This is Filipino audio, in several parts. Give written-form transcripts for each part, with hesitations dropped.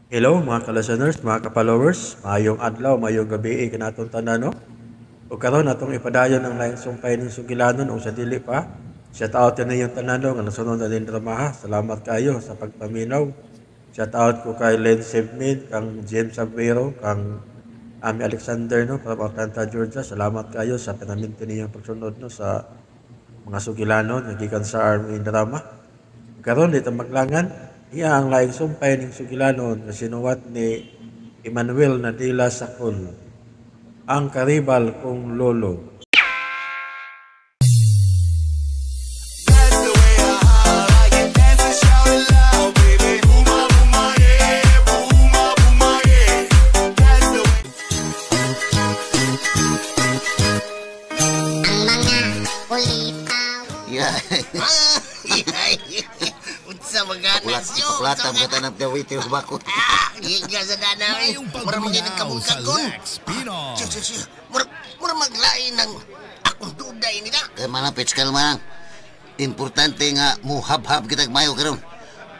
Hello mga ka-listeners, mga ka-followers, mayong adlaw, mayong gabi, kanatong tanan, no? O karon atong ipadayon ang laing sumpay ng sugilanon o sa dili pa. Shout out na yung tanan no, nga nasunod na din dramaha. Salamat kayo sa pagpaminaw. Shout out ko kay Len Sebmid, kang James Aguero, kang Ami Alexander no, from Atlanta, Georgia. Salamat kayo sa pinaminti ninyong pagsunod no sa mga sugilanon nga gikan sa Army Drama. Karon dito maglangan, iya ang laing sumpay ning sugilanon nga sinuwat ni Emmanuel Nadila Sakon, ang karibal kong lolo. Unsa maganas yo? Plata mo katanap ka witi bako. Higa sa danaw. Mura magiging nagkabungkag kon. Mura maglain ng akong duday nila. Kaya malapit kalma. Importante nga muhab-hab kita mayo karon.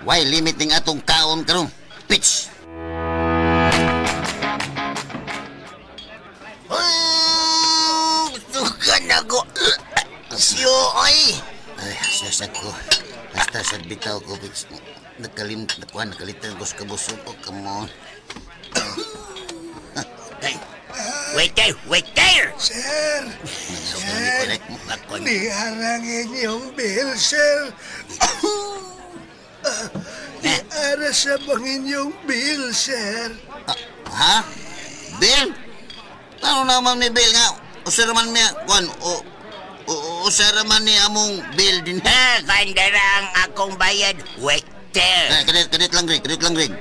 Why limit ning atong kaon karon? Pitch. Sukan ako. Siyo, oy. Ay, sasad ko. Hasta sa bitaw ko, pitch. Nakalitan ko sa kabusog ko. Come on. Wait there! Sir! Niharangin yung bill, sir. Niara sa bangin yung bill, sir. Ha? Bill? Ano naman ni Bill nga? Usara man niya, Juan, usara man niya among bill din. Kandara ang akong bayad. Wait there! Kadit lang rin.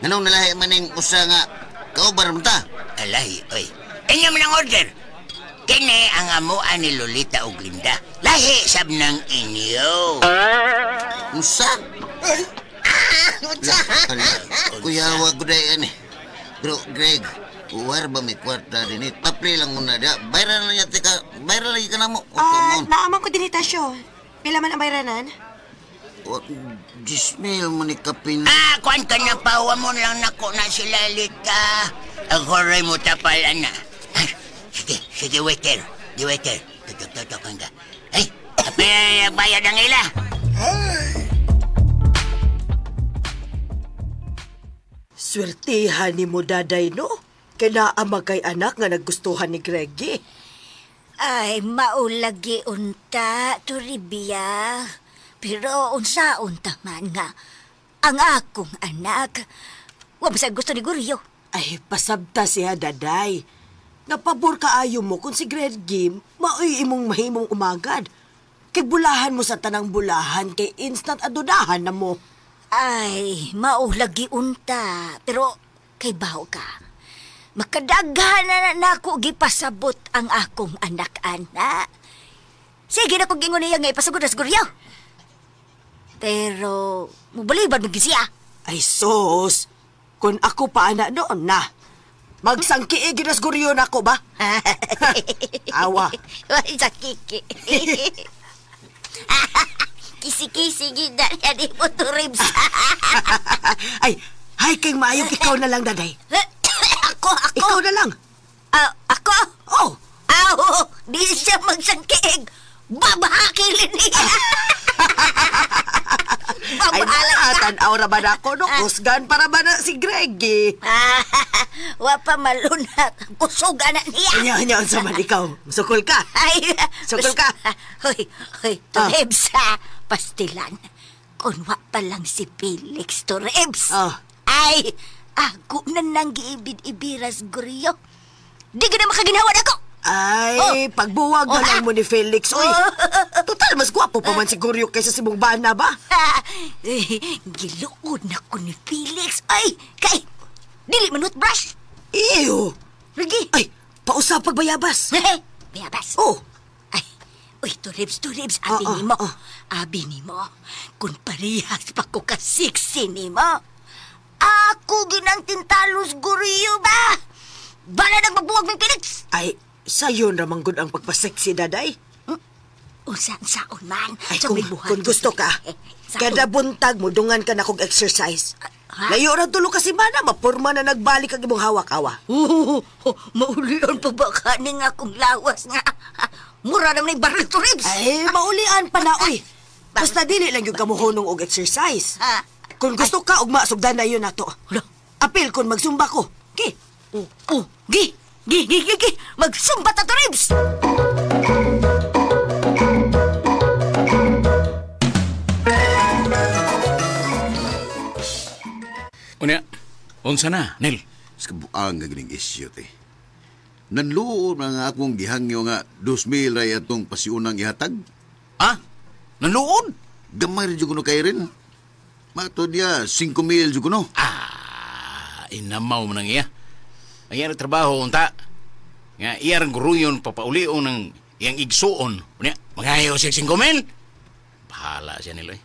Ganun nalahi man yung usa nga kaubar mo ta? Alahi, oy. Inyo mo ng order. Kini ang amuan ni Lolita ug Linda. Lahi sab ng inyo. Usa? Unsa? Kuya, wag ko dayan eh. Bro, Greg, war ba may kwarta din eh? Papri lang muna da. Bayran lang yate ka. Bayran lagi ka na mo. Naaman ko din itasyo. Pila man ang bayranan? Gismail mo ni Kapin. Kuan ka na pa. Huwag mo lang nako na si Lalita. Ako rin mo tapalan na. Sige, waiter. Di waiter. Tutok-tutokan ka. Ay, bayad ang ila. Swertihan ni mo, daday, no? Kinaama kay anak nga naggustuhan ni Greggy. Ay, maulagi unta, Toribia. Pero unsa-unta man nga, ang akong anak, wag sa gusto ni Guryo. Ay, pasabta siya, daday. Napabor kaayo mo kung si Greggy, maoy imong mahimong umagad. Kay bulahan mo sa tanang bulahan, kay instant adudahan na mo. Ay, maulagi unta, pero kay baho ka. Makadaghan na ako gipasabot ang akong anak-anak. Sige na kung gingon niya nga ipasagod na sa Guryo. Pero, mubalibad mag-siya. Ay, sos. Kung ako pa anak noon na. Magsangkiig ginas guryo na ako ba? Awa. Ay, sa kiki. Kisi-kisi gida niya di mo to ribs. Ay, kay maayong ikaw na lang, daday. Ako. Ikaw na lang. Ako? Oh. Di siya magsangkiig. Babahakilin niya. Ay, nakatanaw na ba na ako, no? Kusgan para ba na si Greggy? Wapa malunat. Kusuga na niya. Hanya sa man ikaw. Sukol ka. Ay, Sukol ka. Hoy, Turebs ha. Pastilan. Kung wa pa lang si Felix Turebs. Ay, ako na nang giibid-ibiras Guryo. Di ka na makaginawa na ako. Ay, pagbuwag na lang mo ni Felix. Uy, total, mas gwapo pa man si Guryo kaysa si Bungbana ba? Giluod na ko ni Felix. Ay, kay, dili manut brush. Ew. Rigi. Ay, pausap pagbayabas. Bayabas. Oh. Ay, uy, Turebs, abi ni mo. Abi ni mo, kung parehas pa ko ka-sexy ni mo, ako ginang tintalos Guryo ba? Bala nang magbuwag ng Felix. Ay, sayo naman gud ang pagpaseksi, daday. Unsa-unsaon man. Ay, kung gusto ka, kada buntag mo, dungan ka na kong exercise. Layo ra tulo ka semana, mapurma na nagbalik ang imong hawak-awa. Maulian pa ba kaning akong lawas nga? Mura naman yung baril to, Ribs. Ay, maulian pa na, oy. Basta dili lang yung kamuhunong og exercise. Ha? Kung gusto ka, og masugdan na yun nato. Hala. Apil kung magsumba ko. Okay. Gi! Magsumbat na to, Ribs! Unya, unsa na, Nel? Sa kabuang nga gining isyu, te. Nanluon nga akong gihangyo nga 2,000 ray atong pasiunang ihatag. Ah? Naluod? Gamay rin dyan ko kay rin. Mato niya, 5,000 dyan ko no. Inamaw mo nang iya. Ang iya trabaho, unta. Nga iya rin guruyon papaulion ng iyang igsuon. Unya, magayaw siya 5,000. Bahala siya nila eh.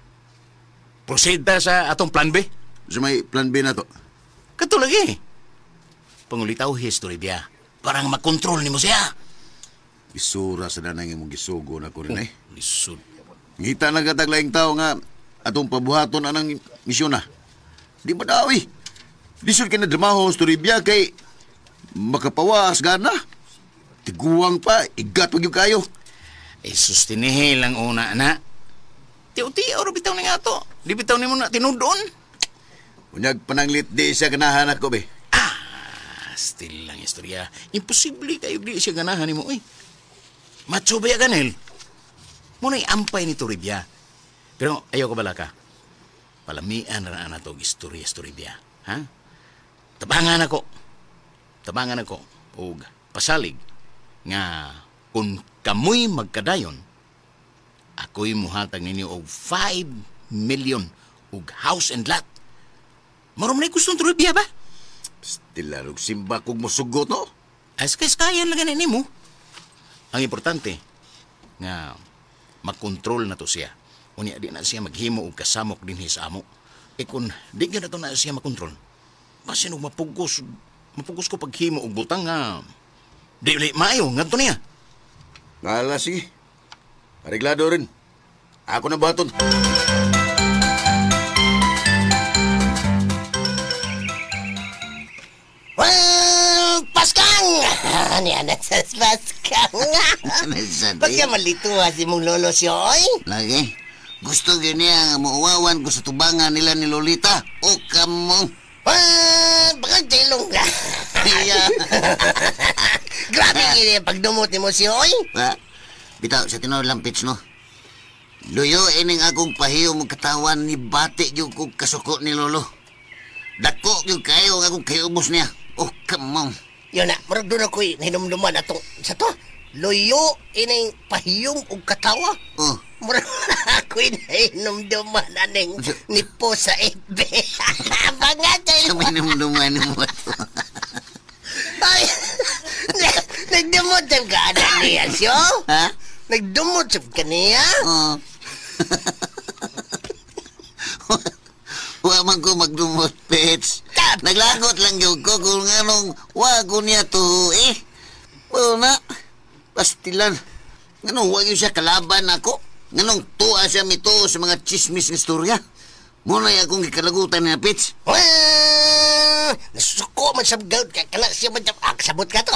Proceed ta sa atong plan B. Sa may plan B na to. Kato lagi. Pangulitaw history biya. Parang makontrol ni mo siya. Isura sa nanay mong gisugo na ko rin eh. Lisod. Ngita na kataglaing tao nga atong pabuhaton anang misyon na. Di ba daw eh? Lisod ka na dramaho story biya kay makapawas gana. Tiguang pa, igat pag yung kayo. Sustinihe lang una na. Tiyo-tiyo, bitaw na nga to. Di bitaw ni mo na tinudon. Unyag pananglit di siya ganahan ako, be. Still lang istorya. Imposible kayo di siya ganahan ni mo, eh. Macho ba ya ganel? Muna'y ampay ni Toribia. Pero ayaw ko bala ka. Palamian na to istorya biya. Ha? Tabangan ako. O pasalig. Nga kung kamoy magkadayon, ako'y muhatag ninyo og 5 million og house and lot. Marom na gustong Toribia ba? Stilarog simba kong musugot, no? Kaya lang ganin mo. Ang importante, nga makontrol na to siya. Unya di na siya maghimo og kasamok din sa amo. Kung di na to na siya makontrol, basin og mapugos ko paghimo og butang nga di maayo ngadto niya. Ngala, sige. Areglado rin. Ako na baton. Paskang! Ano sa Paskang? Pagka malito si mong lolo siya, oy? Lagi. Gusto ganyan nga muuwawan ko sa tubangan nila ni Lolita. O kamong. Baka tilong ka. Grabe gini pagdumot ni mo siya, oy? Bitaw, sa tinawag lang, Pitch, no? Luyo, ining akong pahiyo mong katawan ni bati yung kong kasuko ni Lolo. Dako yung kayo nga akong kayubos niya. Oh, kamong. Yun na, marag doon ako'y hinumduman atong sa to. Luyo, ining pahiyong o katawa. Oh. Marag ako'y hinumduman aning nipo sa FB. Bangatay. Sa may namduman mo ito. Ay, nagdumot ka anak niya, siyo? Ha? Nagdumot ka niya? Oh. Wa man ko magdumot, Pets. Naglagot lang yung ko kung anong wago niya to, eh. Wala na. Pastilan. Nganong wag yun siya kalaban ako. Nganong tuwa siya mito sa mga chismis ng istorya. Muna yung akong ikalagutan niya, Pets. Nasuko man sa gout ka. Kala siya man sabot ka to.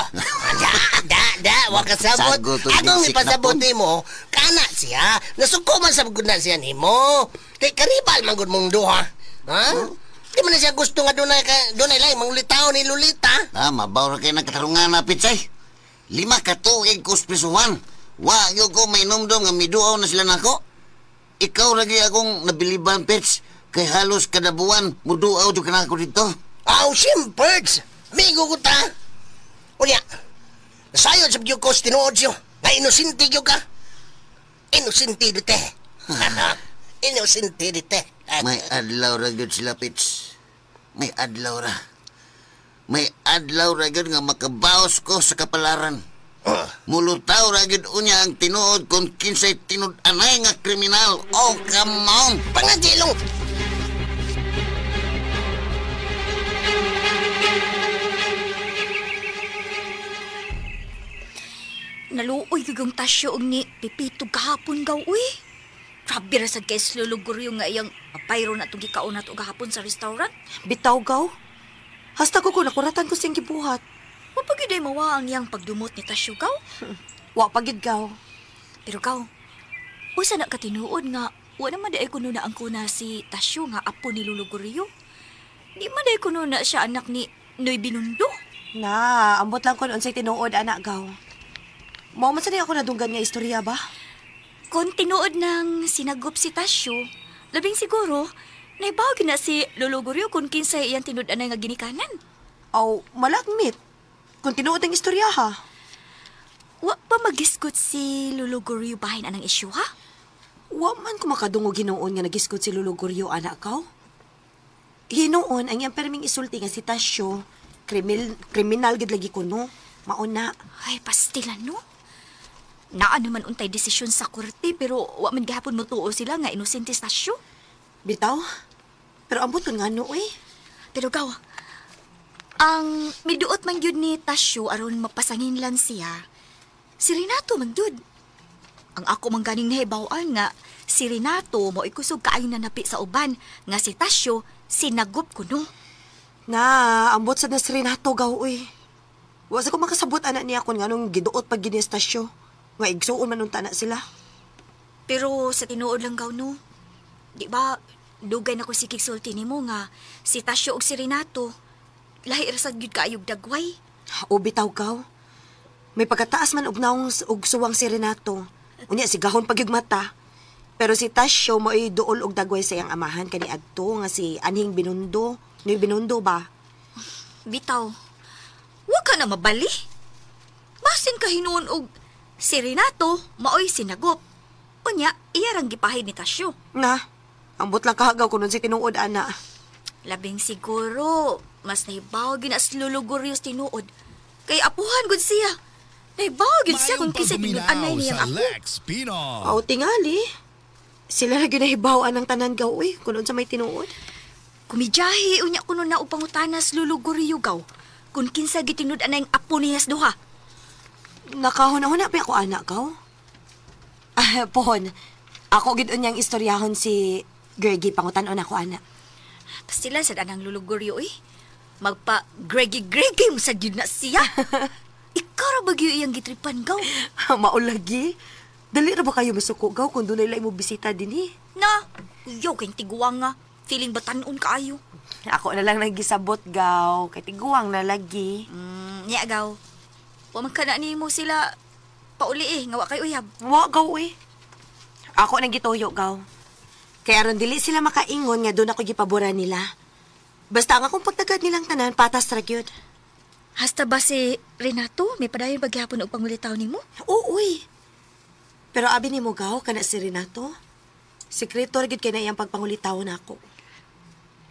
Wag kasabot. Anong ipasabot ni mo, kana siya. Nasuko man sa na siya ni mo. Kay karibal man gud mong duha. Ha? Di man na siya gusto nga dunay lang mangulitaw ni Lolita. Mabaw ra kayo ng katarungan na, Pets, ay. 5 katuig kuspisuhan. Wa yung ko may numdom nga miduaw na sila nako. Ikaw lagi akong nabiliban, Pets. Kay halos kada buwan, muduaw yung kanako dito. Simperts! Migo ko ta. Unya, nasayod sa biyong ko tinuod siyo. Nga inusinti yun ka. Inusinti dite. Inusinti dite. May adlaw ra gyud sila, Pits. May adlaw ra. May adlaw ra gyud nga makabaos ko sa kapalaran. Mulutaw ra gyud unya ang tinuod kung kinsay tinud-anay nga kriminal. Oh, come on! Pangadilong! Naluoy yung tasyo ni Pipito kahapon gaw, uy. Grabe rasad kay Sluluguryo nga iyang apayro na itong gikaon na ito gahapon sa restaurant. Bitaw, gaw. Hasta ko nakuratan ko siyang gibuhat. Wa pa gyud ay mawa ang iyang pagdumot ni Tasyo, gaw. Wa pagid, gaw. Pero gaw, usa na katinuod nga, wa naman daay kuno na ang kuna si Tasyo nga apo ni Luluguryo. Di man daay kuno na siya anak ni Noy Binundo. Na, ambot lang ko noon sa'y tinuod, anak, gaw. Mao man sanay ako nadunggan nga istorya ba? Kung tinuod ng sinagop si Tasyo, labing siguro, naibawag na si Luluguryo kung kinsay iyang tinud-anay nga ginikanan. Aw, malagmit. Kung tinuod ang istorya, ha? Wa pa magiskot si Luluguryo bahin anang isyu, ha? Wa man ko makadungog hinuon nga nagiskot si Luluguryo, anak, gaw. Hinuon ang iyang perming isulti nga si Tasyo, kriminal gid lagi kuno. Mauna. Ay, pastilan, no? Naa naman untay desisyon sa korte, pero wa man gihapon mo tuo sila nga inosente si Tasyo. Bitaw? Pero ambot ko nga no, eh. Pero gaw, ang miduot man yun ni Tasyo aron mapasangin lang siya, si Renato man yun. Ang ako man ganing nahibawan nga, si Renato mo ikusog kaayo na napi sa uban, nga si Tasyo sinagop kuno. Na, ambot sa na si Renato, gaw, eh. Wasa ko makasabot anak niya kung nga nung giduot pag ginistasyo. Nga igsuon man nung tanak sila. Pero sa tinuod lang gaw, no? Di ba, dugay na ko si kigsulti ni mo nga, si Tasyo o si Renato, lahi rasad yun kaayog dagway. O bitaw, gaw. May pagkataas man og naong og suwang si Renato. Unya si gahon pagyug mata. Pero si Tasyo mo ay duol og dagway sa iyang amahan kani adto nga si Anhing Binundo. Noy Binundo ba? Bitaw, huwag ka na mabali. Basin ka hinuon og si Renato maoy sinagop. Unya, iyarang gipahid ni Tasyo. Na, ambot lang kahagaw kunon si tinuod, ana. Labing siguro, mas nahibaw gina sa Luluguryo tinuod. Kay apuhan gud siya. Nahibaw gid siya kung kisay tinud-anay niyang apo. Aw, tingali. Sila na ginahibawaan ang tanan gaw, eh, kunon sa may tinuod. Kumidyahi unya kuno na upangutanas Luluguryo gaw. Kung kinsa gitinud-anay ang apo niyas duha. Nakahuna-huna pa ako, anak, gaw. Pohon, ako gid unyang istoryahon si Greggy pangutan-on ako, anak. Pastilan sa danang Luluguryo, eh. Magpa Greggy mo sa gyud na siya. Ikaw ra bagyo iyang gitripan, gaw. Maulagi. Dali ra ba kayo masuko, gaw, kung doon nila mo bisita din, eh? Na, uyaw kayong tiguang nga. Feeling ba tanon kaayo? Ako na lang nagisabot, gaw. Kay tiguang na lagi. Niya, gaw. Huwag ka na mo sila pauli, eh. Nga wa kayo uyab. Wa, gaw, eh. Ako nang gituyo, gaw. Kaya ron dili sila makaingon nga doon ako gipabura nila. Basta ang akong pagtagad nilang tanan, patas ra gyud. Hasta ba si Renato? May padayon paghapon o pangulitaw ni mo? Oo, uy. Pero abi ni mo, gaw, kana si Renato. Sekreto ra gyud kay na iyang pagpangulitaw na ako.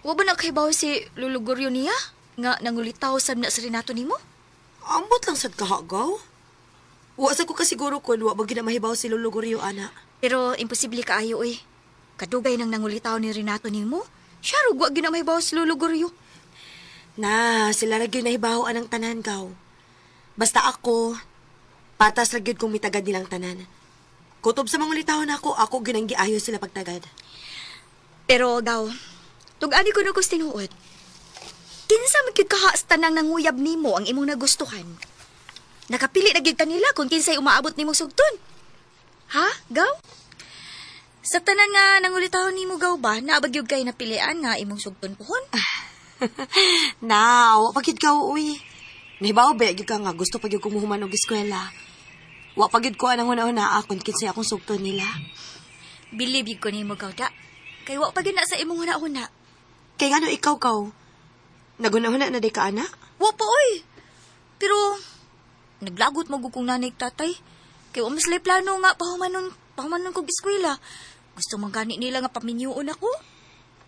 Wa ba nakahibaw si Luluguryo niya? Nga nangulitaw sab na si Renato ni mo? Ambot lang sad kahagaw. Wa sa ko kasiguro kun wa ba ginamahibaw si Luluguryo, ana. Pero imposible kaayo, eh. Kadugay nang nangulitaw ni Renato ni mo. Siya rug wa ginamahibaw si Luluguryo. Na, sila ra gyud nahibaw anang tanan, gaw. Basta ako, patas ra gyud kung mitagad nilang tanan. Kutob sa mangulitaw na ako ginang giayo sila pagtagad. Pero, gaw, tug-ani ko na ko tinuod. Kinsa magkikaha sa tanang nanguyab nimo ang imong nagustuhan? Nakapili na gyud kanila kung kinsay umaabot nimong sugton. Ha, gaw? Sa tanan nga nangulitaw nimo, gaw ba, naabagyog kay napilian nga imong sugton pohon? Now, pagid ka, uy. Nahibaw ba, gyud ka nga gusto pagid ko muhuman og eskwela. Wa pagid ko anang una-una akon kinsay akong sugton nila. Believe yun ko nimo, gaw da. Kay wa pagid na sa imong una-una. Kay ngano ikaw, gaw? Naguna-una na di ka, anak? Wa pa, oy. Pero, naglagot mo kung nanay tatay. Kaya wa mas lay plano nga pahumanon kong eskwela. Gusto mong gani nila nga paminyuon ako.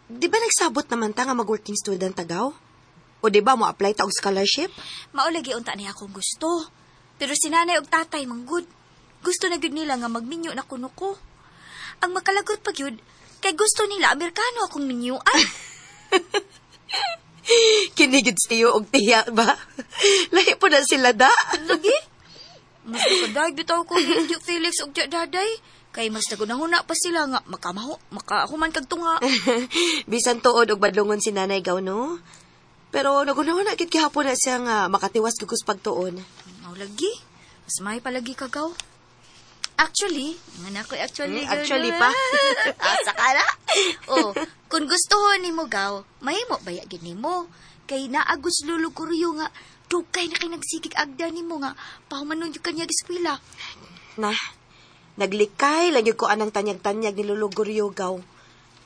Di ba nagsabot naman ta nga mag-working student tagaw? O di ba mo apply ta og scholarship? Maulagi unta niya akong gusto. Pero si nanay og tatay manggod. Gusto na gyud nila nga magminyo na kuno ko. Ang makalagot pa gyud, kay gusto nila Amerikano akong minyuan. Kinigid siyo og tiya ba? Lahi po na sila da. Lagi? Mas nakadag bitaw ko ni Felix og daday. Kay mas nagunahuna pa sila nga makahuman kag tunga. Bisan tuod og badlongon si Nanay Gaw, no? Pero nagunahon na kit gihapon na siya nga makatiwas gugos pagtuon. Mao lagi. Mas may palagi kagaw. Actually, Actually pa. Asa ka na? Oh, kung gustuhon nimo gaw, mahimo baya gid nimo. Kay naagos lulukuryo nga dugay na kay nagsigig agda nimo nga pahumanon yung kanya eskwela. Na, naglikay lang yung ko anang tanyag-tanyag ni Luluguryo gaw.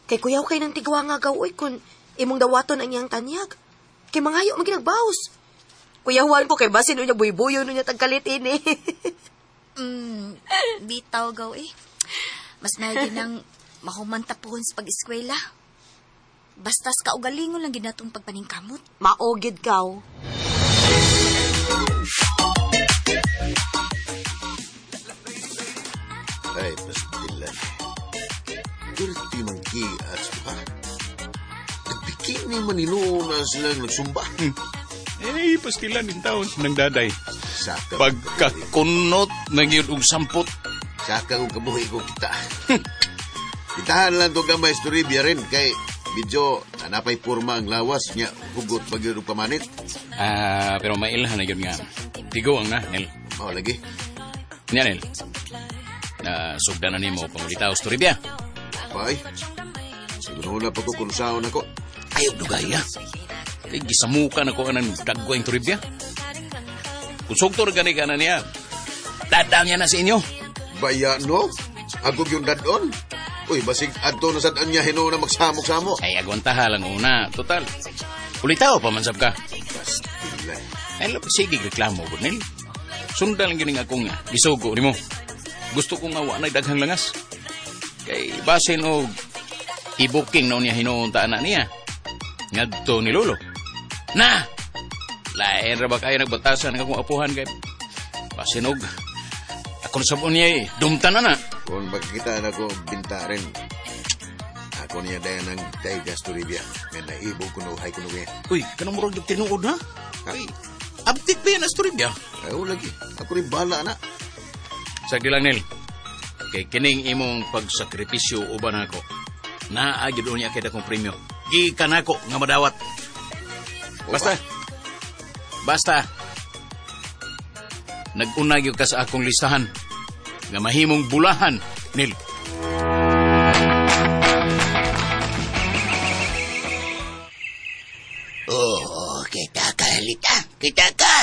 Kay kuyaw kay ng tigwa nga gaw, kung imong dawaton ang iyang tanyag. Kay mangayo maginagbaos. Kuyawan ko kay basin niya buy-buyo niya tagkalitin eh. Bitaw gaw eh. Mas nagi nang mahumanta pohon sa pag-eskwela. Bastas kaugalingon lang ginatong pagpaningkamot. Maogid gaw. Ay, pastilan. Dirti man kias pa. Nagbikini maninuna silang nagsumba. Eh, pastilan yung taon ng daday. Saka Pagkakunot ng yun og sampot. Saka kung kabuhi ko kita. Itahan lang to gamay storibya rin kay medyo napay porma ang lawas niya hugot bagyod og pamanit. Pero mailhan na yun nga. Tigo ang na, Nel. Mao lagi. Niya, Nel. Sugdan na ni mo pangulitaw storibya. Pay. Siguro na pa ko kung saan ako. Ayaw dugay, ha? Kay gisamukan ako anang dagway ang storibya. Kung sugtor gani ka na niya, dadam niya na sa inyo. Baya no? Agog yung dadon. Uy, basig adto na sad anya hino na magsamok-samok. Ay, agwantaha lang una. Total. Ulitaw pa mansab ka. Pastilan. Ay, sige reklamo ko, Nel. Sundan lang gining akong gisugo ni mo. Gusto kong awa na daghang langas. Kay basin o i-booking na niya hinuuntaan na niya. Ngadto ni Lolo. Na! Lain ra ba kayo nagbatasan ng akong apuhan kay basin og ako na sabon niya dumta na na. Kung magkita na ko binta rin. Ako niya dahil ng Taiga Storibia. May naibog ko na uhay ko na. Uy, kanang murag yung tinuod ha? Ay, update ba yan na storibya? Ay, lagi. Ako rin bahala na. Sagdi lang, Nel. Kay kining imong pagsakripisyo uban ako. Naagid niya kay dakong premyo. Di ka na ako nga madawat. Basta. Nag-unag ka sa akong listahan nga mahimong bulahan, Nel. Oh, kita ka, Lita. Kita ka.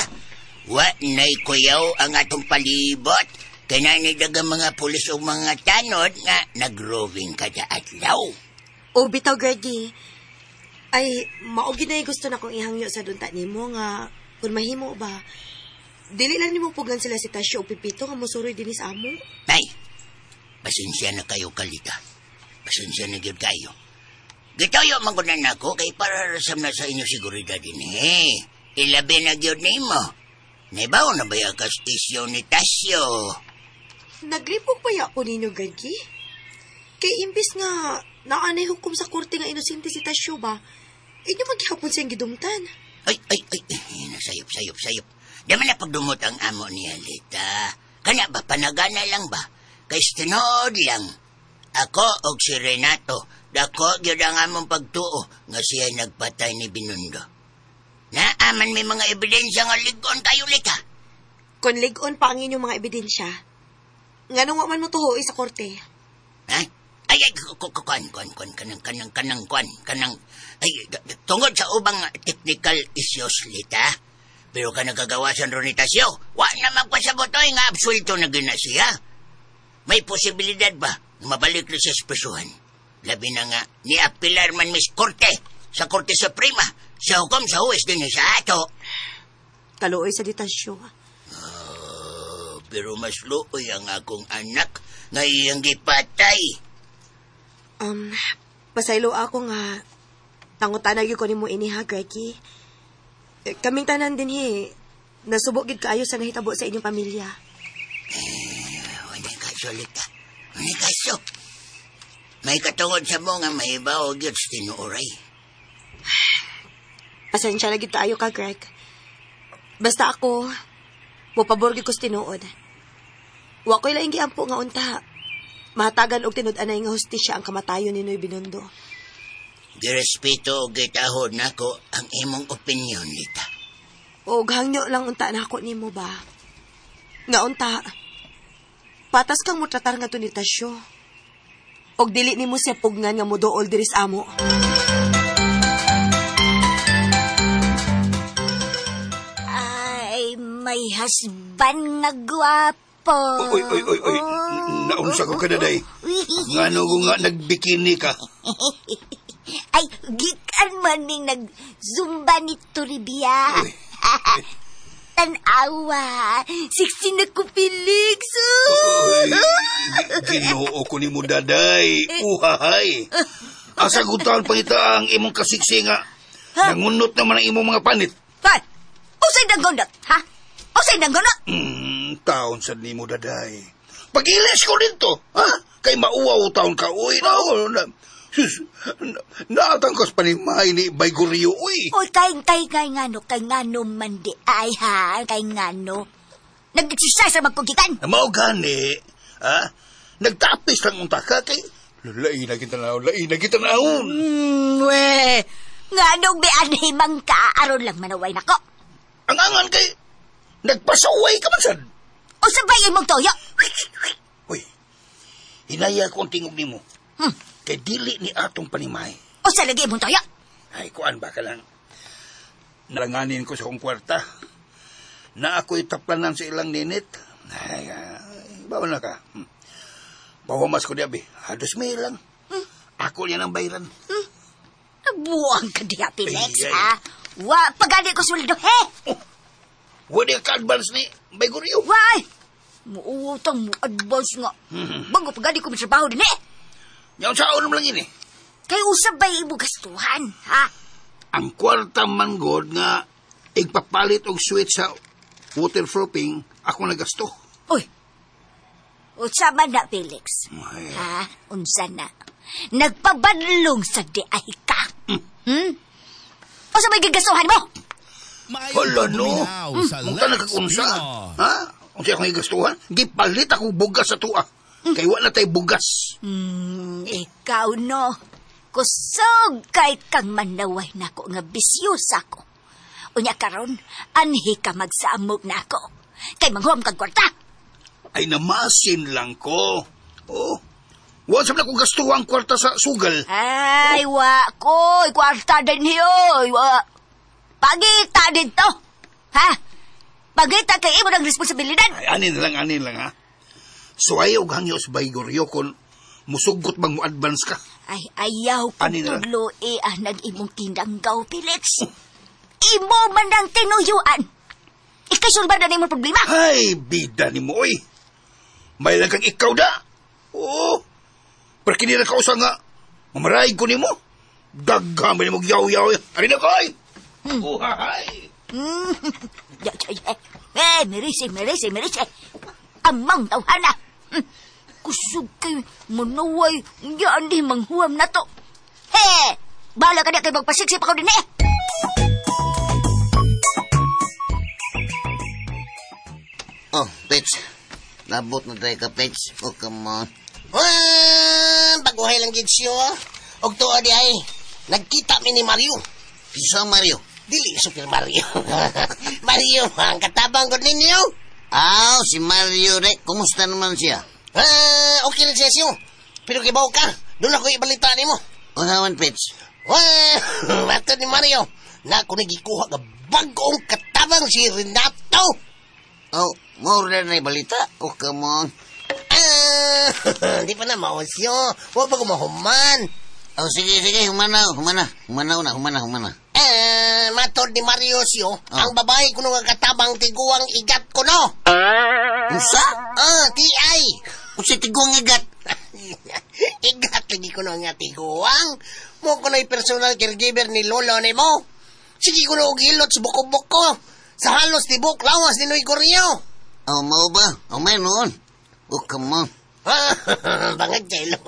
Wa na'y kuyaw ang atong palibot. Kaya dagang mga pulis o mga tanod nga nag-roving ka sa atlaw. O bitaw, Greggy. Ay, maogi na gusto na kong ihangyo sa dunta nimo nga kung mahimo ba. Dili lang nimo pugan sila si Tasyo o Pipito nga musuroy din sa amo. Nay, pasensya na kayo, Kalita. Pasensya na gyud kayo. Gitayo mangunan ako kay para rasam na sa inyo seguridad din Ilabi na gyud nimo. Naibaw na ba yung kastisyon ni Tasyo? Naglipog pa po ninyo, Greggy? Kay imbis nga naanay hukom sa korte nga inosente si Tasyo ba, inyo maghihapon siyang gidumtan. Ay, sayop. Daman na pagdumot ang amo niya, Lita. Kana ba, panagana lang ba? Kay stinood lang. Ako og si Renato, dako gyud ang among pagtuo nga siya nagpatay ni Binundo. Naaman may mga ebidensya nga ligon kayo, Lita. Kung ligon pa ang inyong mga ebidensya, nga nung man mo tuhoy sa korte. Ha? Ay, kanang, tungod sa ubang technical issues, Lita. Pero ka nagagawasan ron ni Tasyo, wa na magpasabotoy nga absulto na gina siya. May posibilidad ba na mabalik na siya sa prisuhan? Labi na nga, ni-apilar man Miss Korte sa Korte Suprema, sa hukom sa huwes din sa ato. Kaluoy sa ditasyo. Pero mas luoy ang akong anak nga iyang gipatay. Pasaylo ako nga, tangutanag ko ni mo ini ha, Greggy. Kaming tanan din nasubok gid kaayo sa nahitabo sa inyong pamilya. Wala kaso, Lita. Wala kaso. May katungod sa mo nga may baog yun sa tinuoray. Pasensya na gid kaayo ka, Greg. Basta ako, mupabor gid ko sa tinuod. Wa ko'y laing giampo nga unta. Mahatagan og tinud-anay nga hustisya ang kamatayon ni Noy Binondo. Girespeto og gitahod nako ang imong opinyon, Lita. Og hangyo lang unta nako nimo ba? Nga unta, patas kang motratar nga to ni Tasyo. Og dili nimo siya pugngan nga modool diri sa amo. Ay, may husband nga gwapo. Oy. Naunsa ko ka na, day. Ngano ko nga nagbikini ka? Ay, gikan man ning nag-zumba ni Toribia. Tanawa, sexy na ko, Felix. Ginoo ko ni mo, daday. Uhahay. Asa gutawan pangita ang imong kasiksi nga. Nangunot naman ang imong mga panit. Hoy, usay danggonot, ha? Usay danggonot? Taon sa ni mo, daday. Pag-ilis ko dito, ha? Kay mauwaw taon ka, uy. Naatangkas pa ni May ni Bayguryo, uy. Oy, kay ngano man di ay, ha? Kay ngano. Nag-exercise na magkugikan. Mao gani, ha? Nagtapis lang unta ka kay lain na kita naon. We, nganong be animang ka, aron lang manaway nako. Ang angan kay nagpasaway ka man sad. O sabayin mong toyo. Uy, hinaya ko ang tingog nimo. Kay dili ni atong panimay. O sa lagi mong toyo. Ay, kuan ba ka lang. Nalanganin ko sa kong kwarta. Na ako'y taplanan sa ilang ninit. Ay, bawa na ka. Bawamas ko diabi. 2,000 lang. Ako yan ang bayaran. Nabuang ka diya, Felix, Ay. ha? Wa, pagani ko sweldo, he? Wala ka advance ni Bayguryo. Why? Muutang mo advance nga. Bago pagani ko may trabaho din, eh? Yung sa ulam lang yun eh. Kay usabay mo gastuhan, ha? Ang kwarta manggod nga igpapalit og switch sa waterproofing, ako nagasto. Uy, unsa man na, Felix? Ay. Ha? Unsa na? Nagpabadlong sa di ay ka. O sa may gagasuhan mo? Hala no. Munta nagkakunsa. Ha? Kung siya akong igastuhan, gipalit ako bugas sa tuwa. Kay wala tayo bugas. Ikaw no. Kusog kay kang manaway nako nga bisyusa ko. Unya karon, anhi ka magsamog nako. Kay manghuam kag kwarta. Ay namasin lang ko. Oh. Wala sa kong gastuhan kwarta sa sugal. Ay, wa ko. Kwarta din hiyo. Wa. Pagita din to. Ha? Pagita kay imo ng responsibilidad. Ay, anin lang ha. So ayaw hangyo sa Bayguryo kung musugot bang mo advance ka. Ay, ayaw kong Ani na? tuloy ang imong tinanggaw, Felix. Imo man ang tinuyuan. Ikasulba na imong problema. Ay, bida ni mo, oy. May lang kang ikaw da. Oo. Pero kinira ka usa nga, mamaraig ko ni mo. Daghamay ni mo yaw-yaw. Ari na ko, ay. Uhahay. Merisi. Amang tawhana. Kusog kay manaway. Yan di manghuam na to. He! Bala ka na kay magpasiksip ako din eh. Oh, Pets. Labot na tayo ka, Pets. Oh, come on. Baguhay lang gid siya. Og tuwa di ay nagkita mi ni Mario. Isa, Mario. Dili Super Mario. Mario, ang katabang ko ninyo. Si Mario, Rek. Kumusta naman siya? Okay lang siya siyo. Pero kibaw ka, doon ako ibalita ni mo. O naman, Pets. Mato ni Mario, na ako nagikuha nga bagong katabang si Renato. Oh, more na balita. Oh, come on. Di pa na mausyo. Huwag pa kumahuman. Oh, sige. Humana. Matod ni Mario siyo, ang babae ko nung katabang tiguang igat ko, no? Usa? T.I. Usa tigong igat. Igat lagi ko nung nga tiguang. Mo ko na'y personal caregiver ni Lolo ni mo. Sige ko na hilot sa buko-buko. Sa halos tibok lawas ni Noy Goryo. Oh, mau ba? Oh, may noon. Oh, come on. Bangag jailo.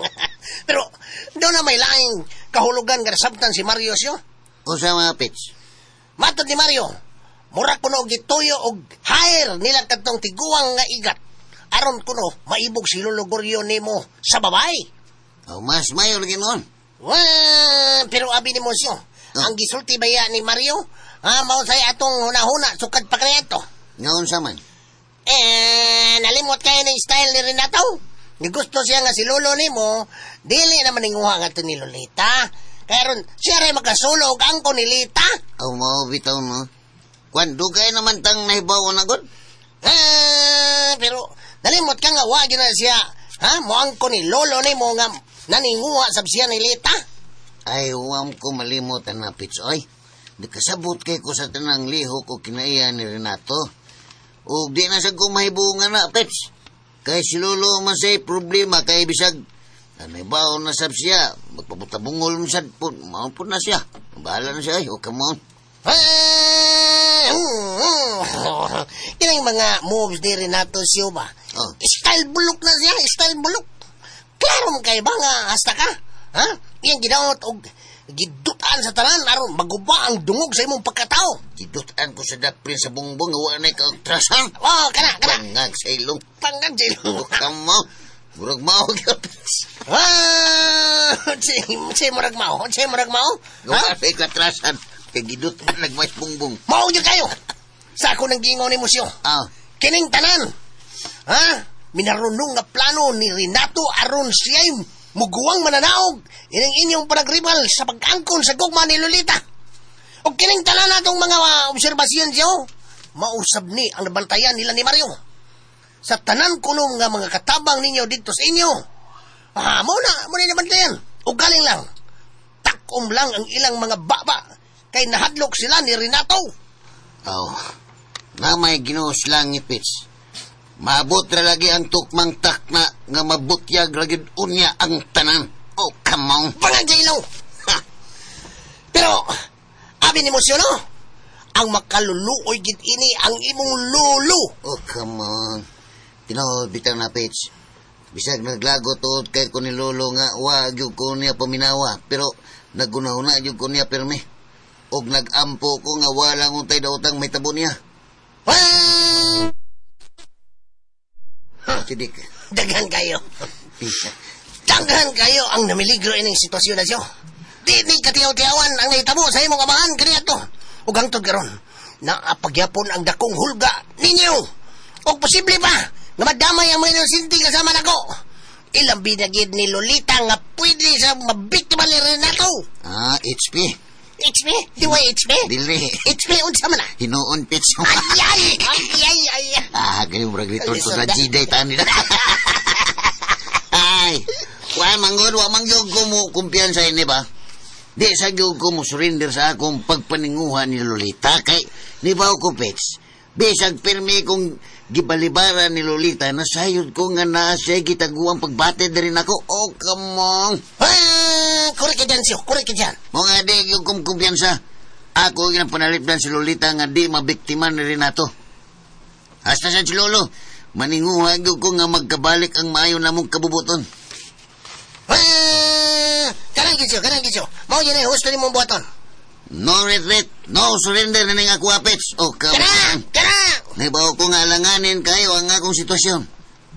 Pero, doon na may laing kahulugan nga sabtan si Mario siyo. O sa mga Pets. Matod ni Mario, mura ko na og gituyo og hire nila kadtong tiguang nga igat. aron kuno maibog si Lolo Goryo nimo sa babay. Oh, mas mayo lagi noon. Pero abi ni Mosyo, ang gisulti baya ni Mario, mao say atong hunahuna sukad pa kreto. Ngaon sa man. Nalimot kayo ng style ni Renato. Ni gusto siya nga si Lolo nimo, dili naman ninguha nga ni Lolita. Kaya ron, siya rin magkasulo og angko ni Lita. Oh, mao bitaw no. Kwan dugay naman tang nahibaw na god. Pero nalimot ka nga wa gyud na siya. Mo angko ni Lolo nimo nga naninguha sab siya ni Lita. Ay, huwam ko malimot na Pits. Oy, nakasabot kay ko sa tanang lihok o kinaiya ni Renato. O di na sa kumahibungan na, Pits. Kay si Lolo man say problema kay bisag naibaw na sab siya. Magpaputabungol mo sad po. Maupod na siya. Bahala na siya. Ay, oh, come on. Yan ang mga moves ni Renato siya ba? Oh. Style bulok na siya. Style bulok. Klaro mo kayo ba nga hasta ka? Yan ginaot og gidutan sa tanan aron maguba ang dungog sa imong pagkatao. Gidutan ko sa daprin sa bongbong nga wala na ikatrasan. Oh, kana. Pangag sa ilong. Pangag sa ilong. Oh, come on. Murag mao ka, Pits. Si murag mao. Wala na ikatrasan. Kay gidutan nagmais bongbong. Mao yun kayo. Sa ako nang gingaw ni Musyo. Kining tanan. Minarunong nga plano ni Renato aron siya'y muguwang mananaog ining inyong panagribal sa pag-angkon sa gugma ni Lolita. O kining tanan natong mga obserbasyon siya, mausab ni ang nabantayan nila ni Mario. Sa tanan kunom nga mga katabang ninyo dito sa inyo. Muna nabantayan. O galing lang. Takom lang ang ilang mga baba kay nahadlok sila ni Renato. Na may ginuos lang ni Pits. Maabot ra lagi ang tukmang takna nga mabutyag ragid unya ang tanan. Oh, come on. Pangagailaw. Pero, abi ni Musyo, no? Ang makaluluoy gid ini ang imong lolo. Oh, come on. Tinood, bitaw na, Pits. Bisag naglagot tuod kay ko ni Lolo nga wag yung ko niya paminawa. Pero nagunahuna yung ko niya permi. Og nagampo ko nga walang untay daw utang may tabo niya. Sidik. Daghan kayo. Daghan kayo ang namiligro ining sitwasyon na siyo. Di katiyaw-tiyawan ang naitabo sa imong amahan kaniya to. Ug hangtod karon, naapagyapon ang dakong hulga ninyo. O posible pa nga madamay ang mga inusinti kasama nako. Ilang binagid ni Lolita nga pwede sa mabiktima ni Renato. HP. HP? Di wa HP? Dili. HP, unsa man na? Hinuon, Pits. Ay. Ganyan mo return to the G-Day tani na. Ay, wa mangyog ko mo kumpiyansa ini ba? Di sa gyud ko mo surrender sa akong pagpaninguha ni Lolita kay ni ba ko, Pits. Bisag pirmi kong gibalibara ni Lolita na sayod ko nga na siya gitaguang pagbate rin ako. Oh, come on. Korek ka dyan, siyo. Korek ka dyan. Mga di yung kumpiyansa. Ako yung panalipdan si Lolita nga di mabiktima ni Renato. Hasta sa si Lolo, maninguha ko nga magkabalik ang maayo namong kabubuton. Karang kisyo. Mao yun husto ni mong buhaton. No retreat, no surrender na nga ako, Pits. Oh, come on. Naibaw ko nga alanganin kayo ang akong sitwasyon.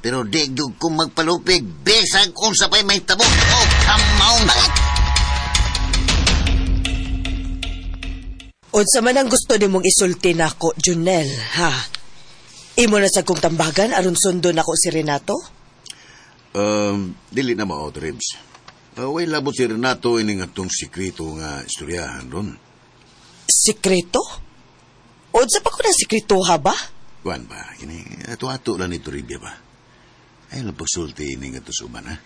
Pero digdug kong magpalupig, besag kung sapay may tabo. Oh, come on. Unsa man ang gusto nimong isulti nako, Junel, ha? Imo na sa kong tambagan aron sundo nako si Renato? Dili na mao, Ribs. Way labot si Renato ining atong sikreto nga istoryahan ron. Sikreto? Unsa pa ko ng sikreto ha ba? Kuan ba? Ini ato-ato lang ito Ribia ba? Ay lang pagsulti ining ato suman, ha?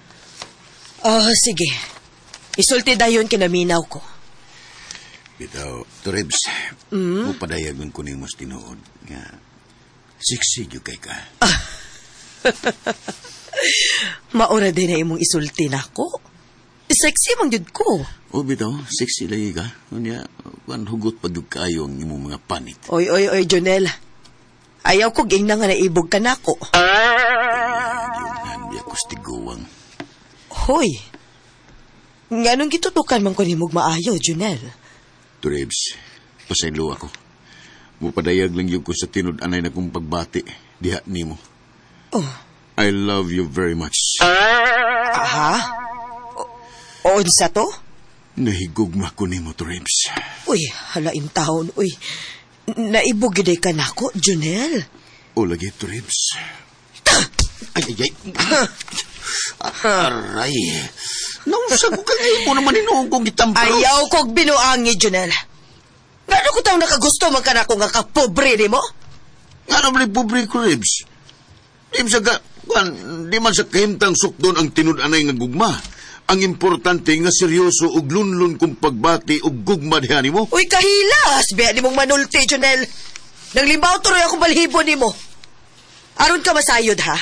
Sige. Isulti dayon kinaminaw ko. Bitaw, Ribs, mupadayag ng kuning mas tinuod nga siksi yung kay ka. Maura din na imong isulti nako. Sexy mang jud ko. O bitaw, sexy lagi ka. Kunya, kuan hugot pag yung kayo ang imong mga panit. Oy, Jonel. Ayaw ko ging na nga naibog ka nako. Ayun, biya kustiguwang. Hoy. Nganong gitutukan man ko ni mong maayaw, Jonel? Turebs, pasaylo ako. Mupadayag lang yung ko sa tinud-anay na kong pagbati. Diha ni mo. Oh, I love you very much. Ha? O unsa to? Nahigugma ko nimo, Toribs. Uy, halain taon, uy. Naibugiday ka nako, Junel. O lagi, Toribs. Ay. Aray. Nausa ko kayo mo naman inuong kong gitamparos. Ayaw kog binuangi, Junel. Ngano ko taong nakagusto man ka na ko nga kapobre ni mo? Nga naman yung pobre ko, Ribs. Di man sa kahimtang sukdon ang tinud-anay nga gugma. Ang importante nga seryoso ug lunlun kong pagbati ug gugma diha nimo. Uy, kahilas! Biya ni mong manulti, Junel. Nang limbaw tuloy ako balhibo ni mo. Aron ka masayod, ha?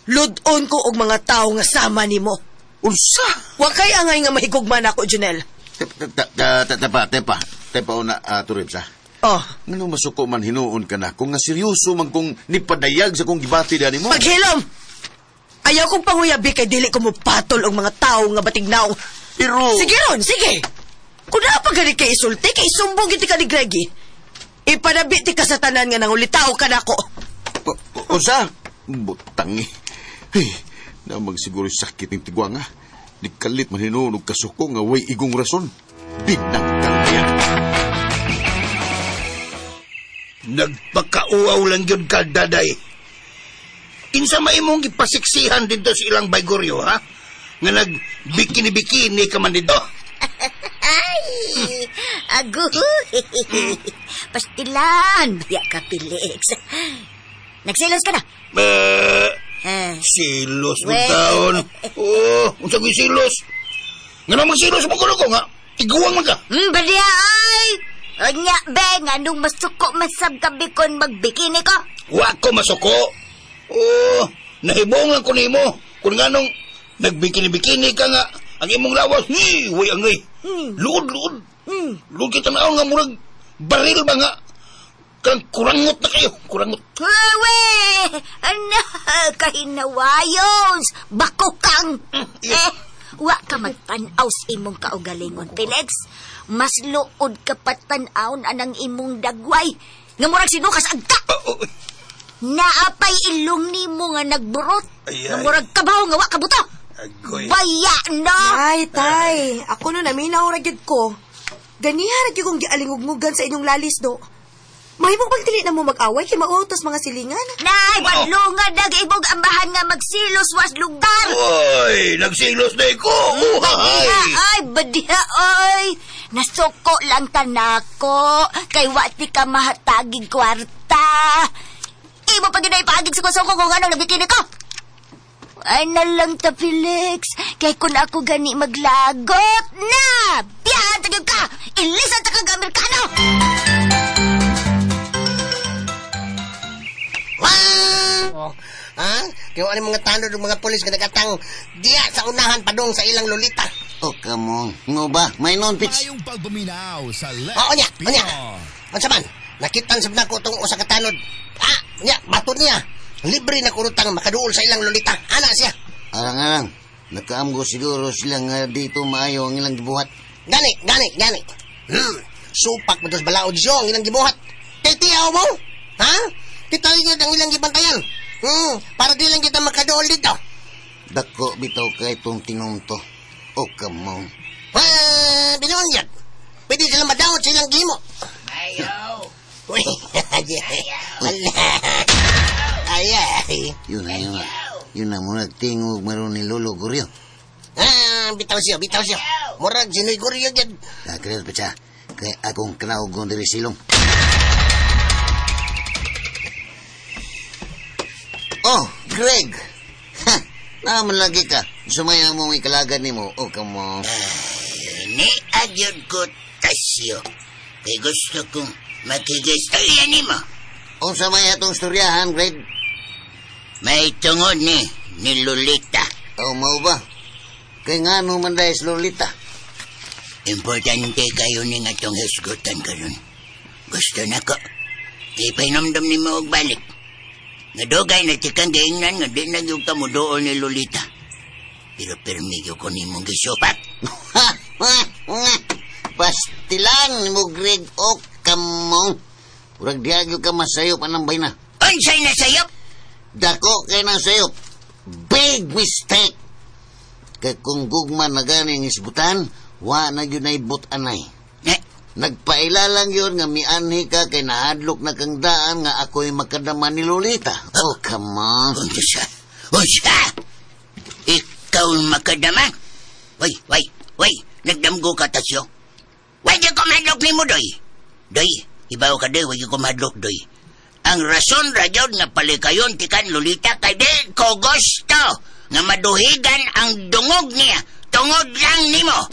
Ludon ko og mga tao nga sama ni mo. Unsa? Wa kay angay nga mahigugman ako, Junel. Tepa una, Turibs, ha? Oh. Ngano masuko man hinuon ka na kung nga seryoso man kong nipadayag sa kong gibati diha nimo. Paghilom! Ayaw kong panguyabi kay dili ko mo patol og mga tao nga batignaw. Pero... Sige ron, sige! Kung napagani kay isulti, kay sumbong iti ka ni Greggy, ipanabi ti ka sa tanan nga nangulitaw ka na ko. Unsa? Butangi. Hey, namang siguro sakit ng tigwanga. Di kalit man hinuon og kasuko nga way igong rason. Binangkal niya. Nagpakauaw lang yun ka, Daday. Kinsa maimong gipasiksihan dito sa ilang baygoryo, ha? Nga nagbikini-bikini ka man dito. Ay, agoy. Pastilan, biya ka, Felix. Nagsilos ka na? Silos mo taon. Oo, unsang yung silos. Nga namang silos mo ko nga. Iguwang man ka. Badiya, ay! Anya, beng, anong masuko masab kabi kon magbikini ko? Wa ko masuko. Oo, nahibong lang ko nimo. Kung nga nung nagbikini-bikini ka nga, ang imong lawas, way angay. Luod. Luod kita na nga murag baril ba nga. Kang kurangot na kayo, kurangot. Uwe! Ano? Kahinawayos! Bakukang! Wa ka magtanaw sa imong kaugalingon, Felix. Mas luod ka patanaw anang imong dagway. Nga murag sinukas agka! Naapay ilong ni mo nga nagburot. Nga murag kabaw nga wa kabuto. Baya na! Ay, tay. Ako no naminaw ragid ko. Ganiha ragid kong gialingugmugan sa inyong lalis, do. Mahimong pagtili na mo mag-away kay mautos mga silingan. Nay, padlungan nag-ibog ambahan nga magsilos was lugar. Oy, nagsilos na ko. Ay, badiha, oy. Nasuko lang tanako. Kay wati ka mahatagig kwarta. Imo pag yun ay paagig sa kusoko kung anong nabikini ko. Ay na lang ta, Felix. Kay kung ako gani maglagot na. Biyahan tagag ka. Ilisan ta kag Amerikano. Ha? Kaya ano mga tanod ng mga polis nga nagatang diya sa unahan padong sa ilang lolita. Oh, come on. Ngo ba? May non-pitch. Tayong pagbuminaw sa Let's Onya. Beyond. Ano man? Nakitan sa ko itong usa ka tanod. Bato niya. Libre na kurutang makaduol sa ilang lolita. Ana siya. Arang-arang. Nakaamgo siguro silang dito maayo ang ilang gibuhat. Gani. Supak mo dos balaod siya ang ilang gibuhat. Titiyaw mo? Ha? Kita rin ang ilang gibantayan. Para di lang kita makadool dito. Dako bitaw ka itong tinunto. Oh, come on. Binuang yan. Pwede silang madawat silang gimo. Ayaw. Uy, Ay. Yun na muna tingog maroon ni Lolo Guryo. Bitaw siya. Murag sinoy Guryo yan. Nakreos pa siya. Kaya akong kanaog diri silong. Oh, Greg! Ha! Naman lagi ka. Sumaya mo may kalagad ni mo. Oh, come on. Ni agyod ko tasyo. Kay gusto kong makikistorya ni mo. O samaya itong storyahan, Greg? May tungod ni Lolita. O, mau ba? Kay nga naman dahil Lolita. Importante kayo ni nga itong hisgutan karon. Gusto na ko. Ipainomdom ni mo og balik. Nadugay na tikang gaingnan nga di na yung kamudoon ni Lolita. Pero permigyo ko ni mong gisupat. Pastilan mo, Greg. Kamong. Urag diagyo ka masayop anang bay na. Unsay nasayop? Dako kay na sa'yo. Big mistake. Kay kung gugma na ganing isbutan, wa na yun ay but-anay. Nagpailalang yun nga mianhi ka kay nahadlok na kang daan nga ako'y makadama ni Lolita. Oh, come on. Unsa? Ikaw makadama? Way, nagdamgo ka tasyo. Way di ko madlok ni mo, Doy. Doy, ibaw ka, Doy, way di ko madlok, Doy. Ang rason rayon nga palikayon tikan Lolita kay di ko gusto nga maduhigan ang dungog niya. Tungod lang nimo.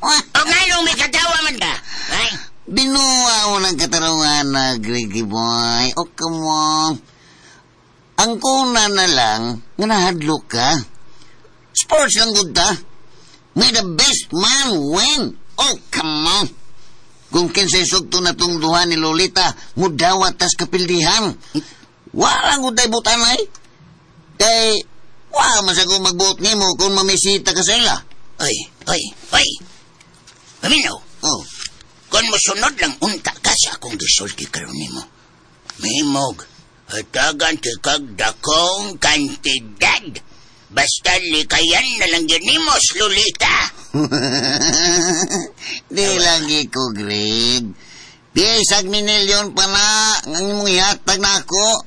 O ngayon may katawa man ka? Ay? Binuwa mo ng katarawan na, Greggy boy. Oh, come on. Ang kuna na lang, nga nahadlok ka. Sports lang good ta. May the best man win. Oh, come on. Kung kinsay sugto na tong duha ni Lolita, mudawat tas kapildihan. Walang good ay butanay. Kay, masago magbuot ni mo kung mamisita ka sa ila. Ay. Maminaw. Oh. Kung masunod lang unta ka sa akong gisulti karon nimo. Mimog, hatagan ti kag dakong kantidad. Basta likayan na lang yun nimo, Lolita. Di lagi ko, Greg. Di isag minilyon pa na ang imong ihatag na ako.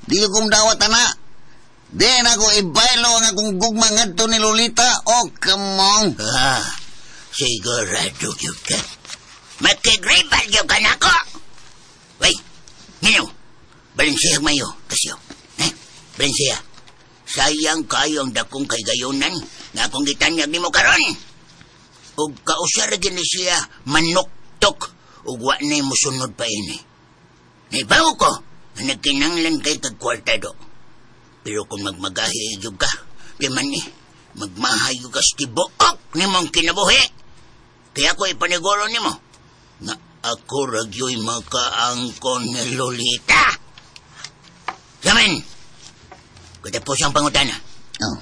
Di ko kumdawat na. Di na ko ibaylo ang akong gugma ngadto ni Lolita. Oh, come on. Sigurado yun ka. Magkigribal yun ka na ako. Wait, Balinsiya mayo, kasyo. Balinsiya, sayang kayo ang dakong kay gayunan na akong gitanyag ni mo karon. Ug kausar gini siya manuktok ug wa na mo sunod pa ini. Naibaw ko na nagkinanglan kay kagkwartado. Pero kung magmagahi yung ka, di man magmahayo ka stibook ni mong kinabuhi. Kaya ako ipaniguro ni mo na ako ragyo'y makaangkon ni Lolita. Yaman, katapos ang pangutana. Oh.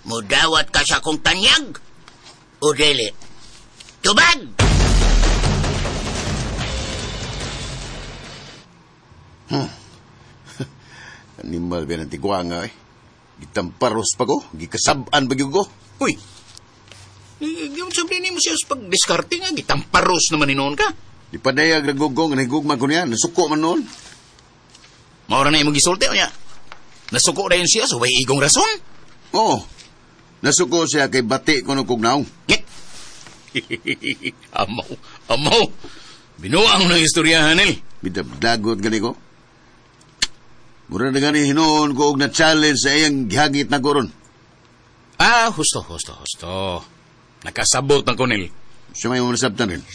Mudawat ka sa akong tanyag o dili? Tubag! Animal ba ng tigwanga eh. Gitamparos pa ko, gikasabaan ba ko? Uy, yung sabihin mo siya sa pag-diskarte nga, gitamparos naman inoon ka. Di pa dayag nagugong, nagugma ko niya, nasuko man noon. Maura na imong gisulti o niya. Nasuko na yun siya, so may igong rason. Oo, nasuko siya kay bati ko ng kugnaw. Amaw. Binuang ng istoryahan eh. Bidabdagot gani ko. Mura na gani hinoon ko og na-challenge sa iyang gihagit na koron. Husto. Nakasabot ng kunil. Siya may manasabtan rin.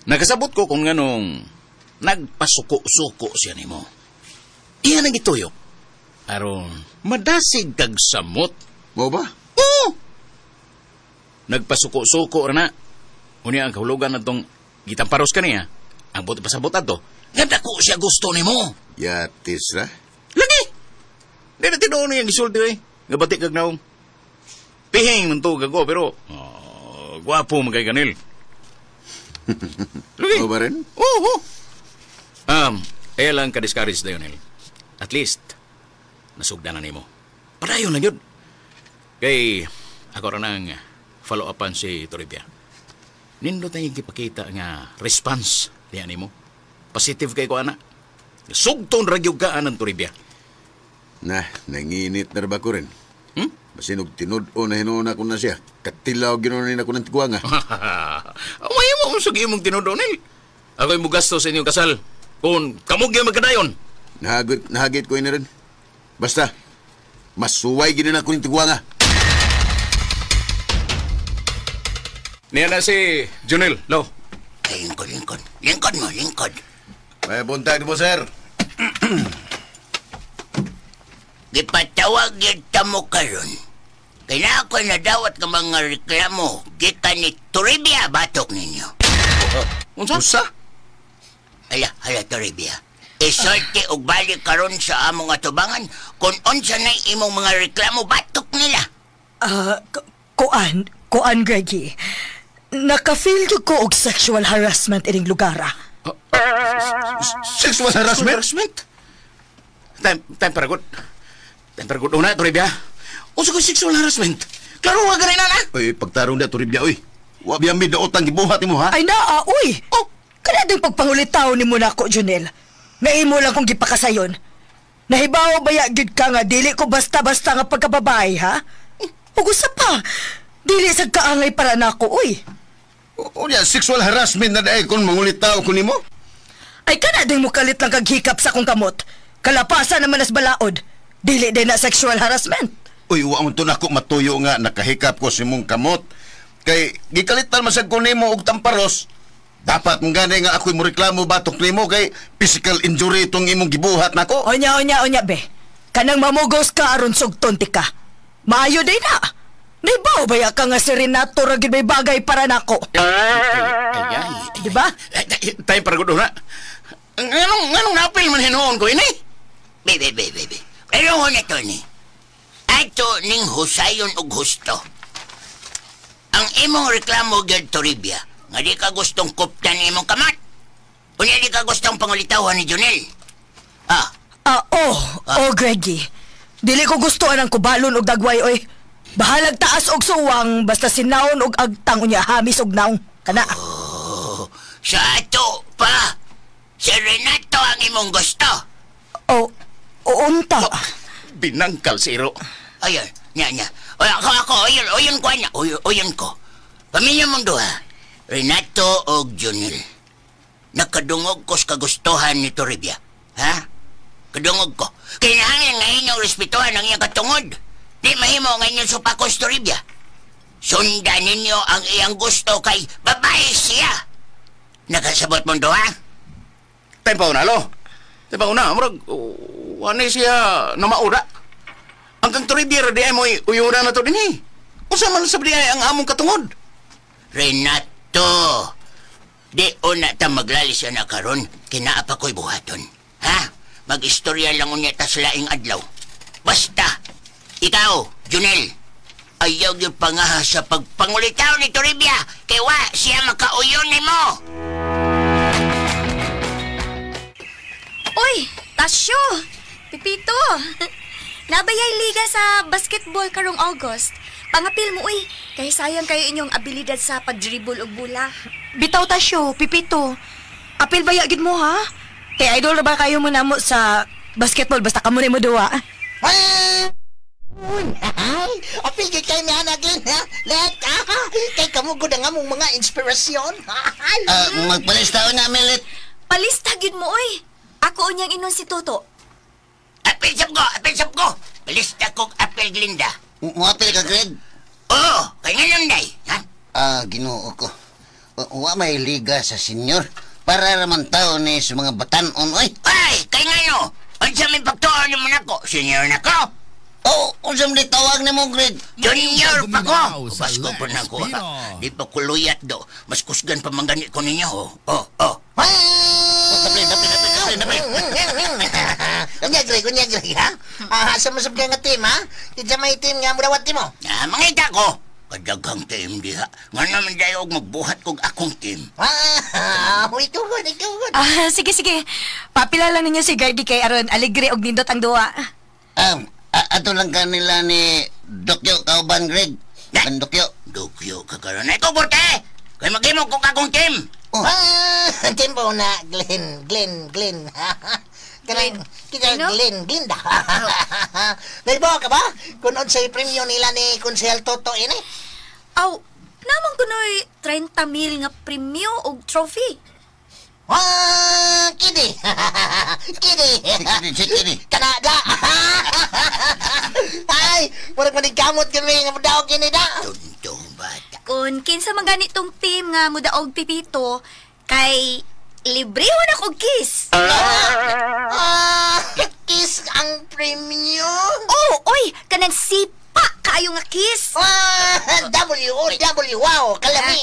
Nakasabot ko kung ganong nagpasuko-suko siya ni mo. Iyan ang ituyok. Aron, madasig kag samot. Mo ba? Oo! Nagpasuko-suko na. Unya ang kahulugan na itong gitamparos ka niya. Ang buti pasabot ato. Ganda ko siya gusto ni mo. Yatis ra? Lagi! Di na tinuon yung gisulti eh. Ngabati kag naong. Pihing man to gago, pero gwapo magay kanil. Lagi! O ba rin? Oo! Lang ka-discourage na yun, At least, nasugda na ni mo. Padayon lang yun. Kay, ako rin ang follow-upan si Toribia. Nindot na yung ipakita nga response niya ni mo. Positive kay ko, anak. Sugton ragyog ka, anang Toribia. Nanginit na ba ko rin? Basinog tinud-o na hinuna ko na siya. Katilaw ginunin ako ng tigwanga. May mo kung sugi mong tinud-o, Ako'y mo gasto sa inyong kasal. Kung kamog yung magkadayon. Nahagit ko yun rin. Basta, masuway ginin ako ng tigwanga. Niya na si Junel, lo. Lingkod. May buntag mo, sir. Gipatawag kita mo karon. Kaya ako nadawat ka mga reklamo kita ni Toribia batok ninyo. Unsa? Hala Toribia. Isorte og balik karon sa among atubangan kung unsa na imong mga reklamo batok nila. Kuan, Greggy. Naka-feel ko og sexual harassment ining lugar. Sexual harassment? Time para good. Time para good una, Toribia. Unsa ko sexual harassment? Klaro nga ganay na. Uy, pagtarong na, Toribia, uy. Wa biya mi daotang gibuhat mo, ha? Ay naa, uy! Oh, kana din pagpangulitaw ni mo na ako, Junel. Naimo lang kong gipakasayon. Nahibaw ba gid ka nga dili ko basta-basta nga pagkababae, ha? Ug usa pa, dili sad kaangay para nako, uy. Unya, sexual harassment na dahil kung mangulitaw ko nimo. Ay kana din mo kalit lang kaghikap sa akong kamot. Kalapasan naman as balaod. Dili din na sexual harassment. Uy, wa mo to nako matuyo nga nakahikap ko si mong kamot. Kay gikalitan masag ko nimo og tamparos. Dapat mong ganay nga ako'y mo reklamo batok nimo kay physical injury itong imong gibuhat nako. Onya, be. Kanang mamugos ka aron sugton tika. Maayo day na. Naibaw ba ka nga si Renato ragid may bagay para nako? Di ba? Time para good una. Anong napil man hinuon ko ini? Baby. Pero ho na to ni. Ato ning husayon og husto. Ang imong reklamo gad Toribia, nga di ka gustong kuptan imong kamat. Unya di ka gustong pangulitawan ni Junel. Greggy. Dili ko gustuhan ang kubalon og dagway, oy. Bahalag taas og suwang basta sinawon og agtang unya hamis og naong. Kana. Sa ato pa. Si Renato ang imong gusto. Unta. Binangkal siro. Ayun, nya. Oyun ko. Pamilya mong duha, Renato o Junel. Nakadungog ko sa kagustuhan ni Toribia. Ha? Kadungog ko. Kailangan nga inyong respetuhan ang iyang katungod. Di mahimo nga inyong supakos Toribia. Sundan ninyo ang iyang gusto kay babae siya. Nakasabot mong duha? Time pa una, lo. Time pa una, murag, wani siya na maura. Ang kang Toribia, di ay mo uyura na to din eh. Usa man sa ay ang among katungod. Renato, di una ta maglalis na karon, kinaapa ko'y buhaton. Ha? Mag-istorya lang unya ta sa laing adlaw. Basta, ikaw, Junel, ayaw yung pangaha sa pagpangulitaw ni Toribia, kaya wa siya makauyon ni mo. Uy, Tasyo! Pipito! Nabayay liga sa basketball karong August. Pangapil mo, uy. Kaya sayang kayo inyong abilidad sa pag-dribble og bola. Bitaw Tasyo, Pipito. Apil ba gid mo, ha? Kaya idol ba kayo mo namo sa basketball basta kamo ni mo duwa? Ay, apil kay kay na nagin, ha? Let, kay kamugod ang among mga inspirasyon. Magpalista na, Melit. Palista gid mo, uy. Ako unyang inon si Toto. Apil sab ko. Balista kong apil Glinda. Muapil ka, Greg? Oo, kaya nga lang, day. Ha? Ginoo ko. Wa may liga sa senyor. Para naman tao ni sa mga batanon, oy. Ay, kaya nga no. Ang sa may pagtuon mo na ko, senior na ko. Unsam di tawag ni mo, Greg? Junior pa ko. Guminaw sa Basko pa na ko, Let's ha. Di pa ko luyat do. Mas kusgan pa mangganit ko ninyo, ho. Kunya, Greg, ha? Asa mo sa nga team, ha? Kaya may team nga murawat mo. Mangita ko. Kadagang team diha. Nga naman dayo magbuhat kog akong team. Itugon. Sige. Papila lang ninyo si Gardy kay aron alegre og nindot ang duwa. Ato lang kanila ni Dokyo Kauban, Greg. Ang Dokyo. Dokyo ka karon. Ito, Borte! Kaya mag-imog kong akong team. Team po na, Glenn. Kita Glinda. Naibawa ka ba? Kunod sa premyo nila ni Konsehal Toto ini? Namang kunoy 30,000 nga premyo og trophy. Kidi. Kidi. Kanada. Ay, murag manigamot kami nga mudaog kini da. Tuntong bata. Kung kinsa man ganitong team nga mudaog Pipito, kay libre ho na kog kiss. Kiss ang premyo. Oy, kanang sipa kayo nga kiss. W, wow, kalami.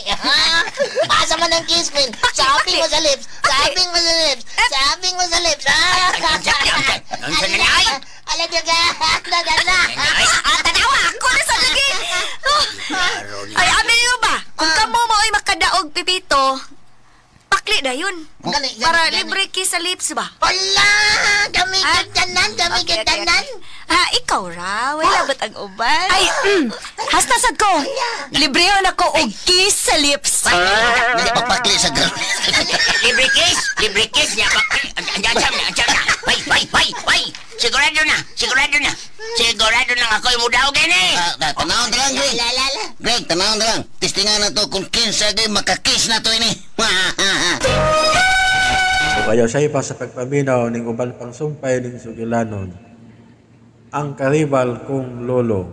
Asa man ang kiss, Queen? Sabing mo sa lips. Sabing mo sa lips. Nandiyan na ay. Ala diya Dada. Tanawa ako na sa lagi. Ay, amin nyo ba? Kung kamo mo ay makadaog Pipito, Dali dayon. Dali, dali, Para dali. libre kiss sa lips ba? Wala! Kami Ah? kitanan, kami Okay, okay, kitanan. Ikaw ra. Wala ba't ang uban? Ay, hastasad ko. Librehon ako og kiss sa lips. Hindi papakli sa girl. Libre kiss niya. Andiyan na. Bay. Sigurado na. Sigurado na ako yung mudaw gani. Tanawon na lang, Greg. Greg, tanawon na lang. Testingan na to kung kinsa gay makakiss na to ini. O kayo sa ipa sa pagpaminaw ning uban pang sumpay ning sugilanon. Ang karibal kong lolo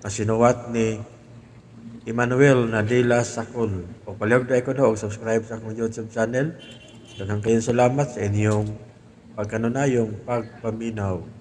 na sinuwat ni Emmanuel Nadila Sakul. O palihog na ko o subscribe sa akong YouTube channel. Daghang kayong salamat sa inyong pagkanunayong pagpaminaw.